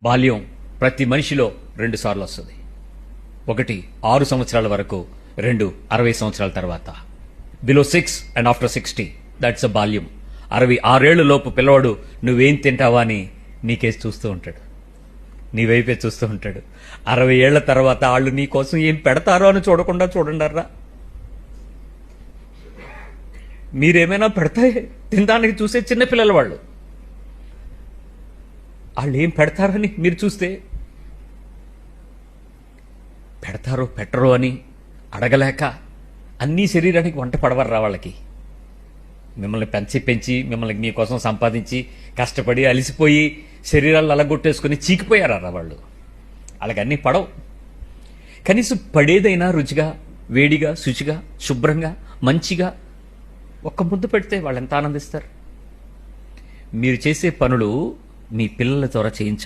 బాల్యం ప్రతి మనిషిలో 2 సార్లు వస్తుంది. ఒకటి 6 సంవత్సరాల వరకు, 2 60 సంవత్సరాల తర్వాత. Below 6 and after 60 that's a బాల్యం. 66 ఏళ్ల లోపు పిల్లవాడు నువ్వేం తింటావా అని నీకేసి చూస్తూ ఉంటాడు, నీ వైపే చూస్తూ ఉంటాడు. 60 ఏళ్ల తర్వాత వాళ్ళు నీ కోసం ఏం పెడతారో అని చూడకుండా చూడండారా. మీరేమైనా పెడతాయి తినడానికి చూసే చిన్నపిల్లల వాళ్ళు ఏం పెడతారని మీరు చూస్తే, పెడతారో పెట్టరో అని అడగలేక అన్నీ శరీరానికి వంట పడవర్రా వాళ్ళకి. మిమ్మల్ని పెంచి మిమ్మల్ని మీకోసం సంపాదించి కష్టపడి అలిసిపోయి శరీరాలు అలగొట్టేసుకుని చీకిపోయారా వాళ్ళు. వాళ్ళకి అన్నీ పడవు. కనీసం పడేదైనా రుచిగా, వేడిగా, శుచిగా, శుభ్రంగా, మంచిగా ఒక్క ముద్దు పెడితే వాళ్ళు ఎంత ఆనందిస్తారు. మీరు చేసే పనులు మీ పిల్లల ద్వారా చేయించండి.